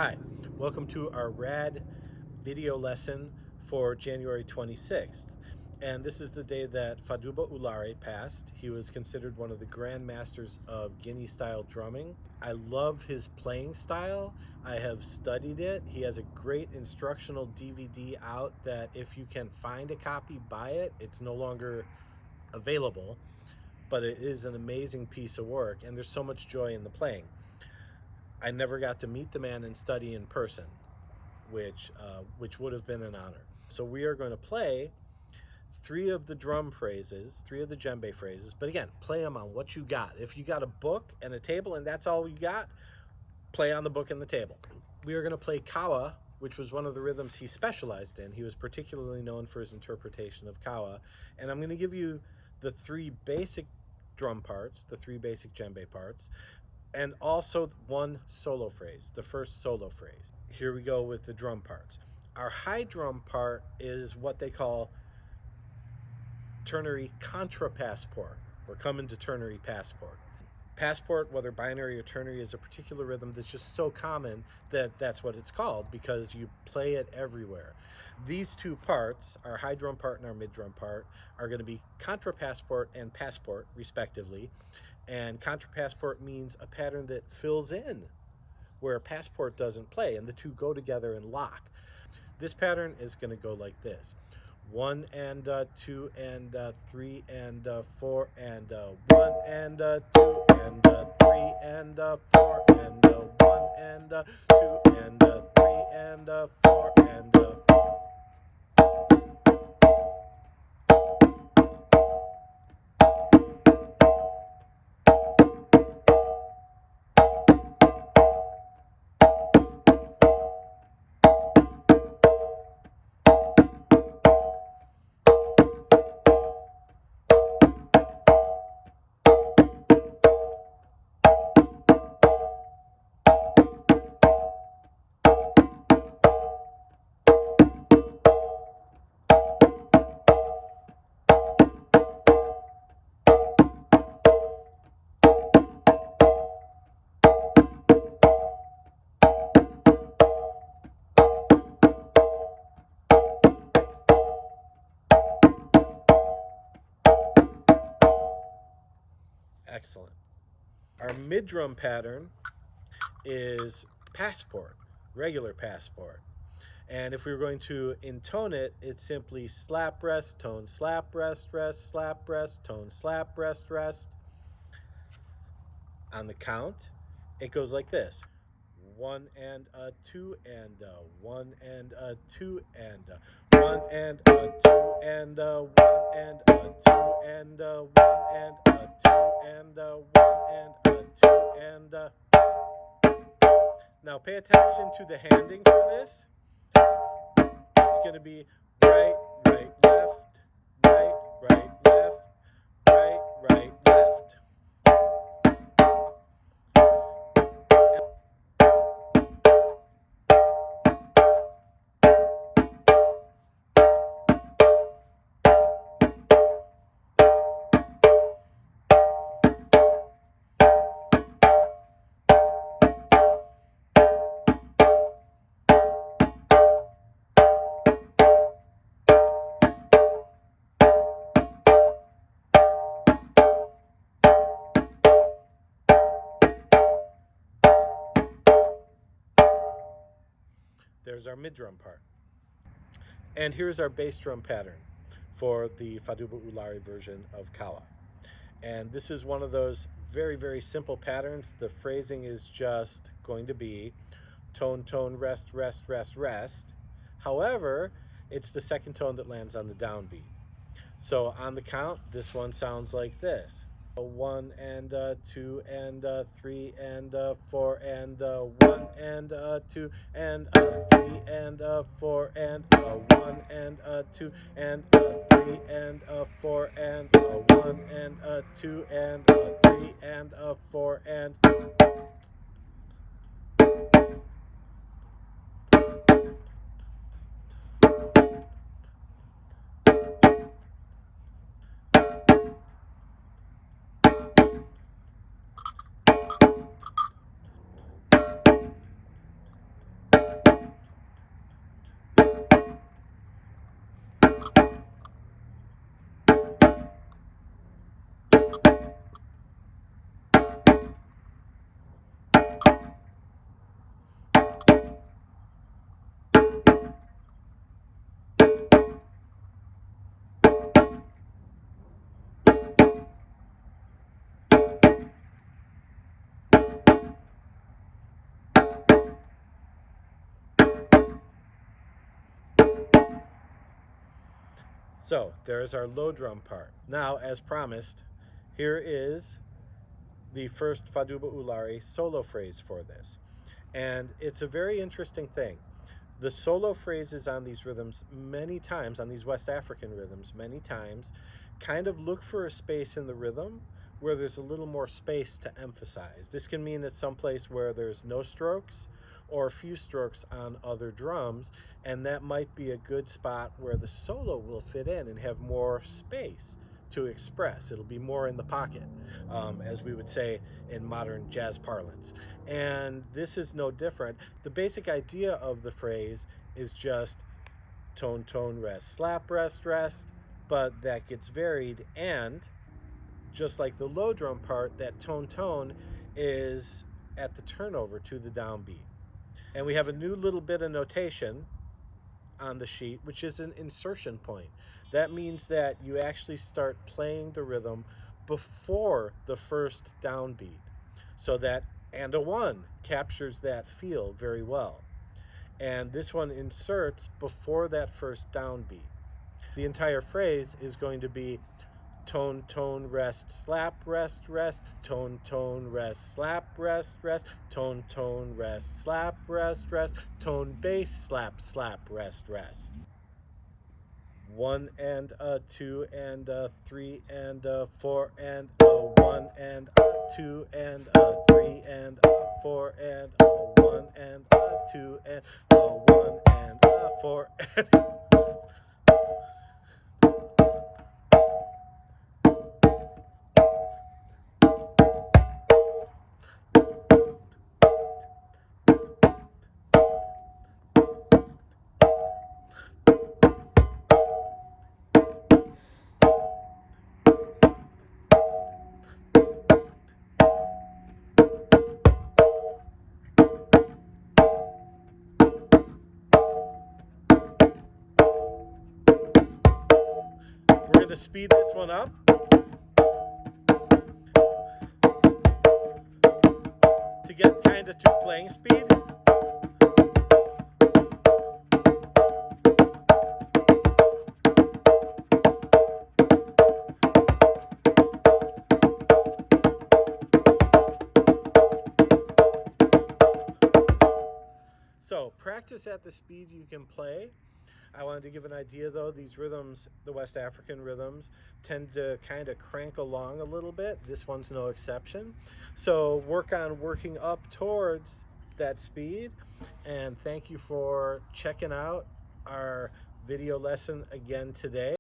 Hi, welcome to our RAD video lesson for January 26th. And this is the day that Fadouba Ulare passed. He was considered one of the grand masters of Guinea style drumming. I love his playing style. I have studied it. He has a great instructional DVD out that if you can find a copy, buy it. It's no longer available, but it is an amazing piece of work, and there's so much joy in the playing. I never got to meet the man and study in person, which would have been an honor. So we are going to play three of the drum phrases, three of the djembe phrases, but again, play them on what you got. If you got a book and a table and that's all you got, play on the book and the table. We are going to play Kawa, which was one of the rhythms he specialized in. He was particularly known for his interpretation of Kawa. And I'm going to give you the three basic drum parts, the three basic djembe parts, and also one solo phrase, the first solo phrase. Here we go with the drum parts. Our high drum part is what they call ternary contrapassport. We're coming to ternary passport. Passport, whether binary or ternary, is a particular rhythm that's just so common that that's what it's called because you play it everywhere. These two parts, our high drum part and our mid drum part, are going to be contrapassport and passport, respectively. And contrapassport means a pattern that fills in where passport doesn't play, and the two go together and lock. This pattern is going to go like this: 1 and 2 and 3 and 4 and 1 and 2 and 3 and 4 and 1 and 2 and 3 and 4 and Excellent. Our mid drum pattern is passport, regular passport. And if we were going to intone it, it's simply slap, rest, tone, slap, rest, rest, slap, rest, tone, slap, rest, rest. On the count, it goes like this: 1 and 2 and 1 and 2 and 1 and 2 and 1 and 2 and 1 and 2 and 1 and 2 and Now pay attention to the handing for this. It's going to be right, right, left, right, right, left, right, right, left. There's our mid drum part. And here's our bass drum pattern for the Fadouba Ulare version of Kawa. And this is one of those very, very simple patterns. The phrasing is just going to be tone, tone, rest, rest, rest, rest. However, it's the second tone that lands on the downbeat. So on the count, this one sounds like this: 1 and 2 and 3 and 4 and 1 and 2 and 3 and 4 and 1 and 2 and 3 and 4 and 1 and 2 and 3 and 4 and So there's our low drum part. Now, as promised, here is the first Faduba Ulare solo phrase for this. And it's a very interesting thing. The solo phrases on these rhythms, many times, on these West African rhythms, many times, kind of look for a space in the rhythm where there's a little more space to emphasize. This can mean it's someplace where there's no strokes or a few strokes on other drums, and that might be a good spot where the solo will fit in and have more space to express. It'll be more in the pocket, as we would say in modern jazz parlance. And this is no different. The basic idea of the phrase is just tone, tone, rest, slap, rest, rest, but that gets varied. And just like the low drum part, that tone, tone is at the turnover to the downbeat. And we have a new little bit of notation on the sheet, which is an insertion point. That means that you actually start playing the rhythm before the first downbeat. So that and a one captures that feel very well. And this one inserts before that first downbeat. The entire phrase is going to be tone, tone, rest, slap, rest, rest, tone, tone, rest, slap, rest, rest, tone, tone, rest, slap, rest, rest, tone, bass, slap, slap, rest, rest. 1 and a 2 and a 3 and a 4 and a 1 and a 2 and a 3 and a 4 and a 1 and a 2 and a 1 and a 4 and we're going to speed this one up to get kind of to playing speed. So practice at the speed you can play. I wanted to give an idea though, these rhythms, the West African rhythms, tend to kind of crank along a little bit. This one's no exception. So work on working up towards that speed. And thank you for checking out our video lesson again today.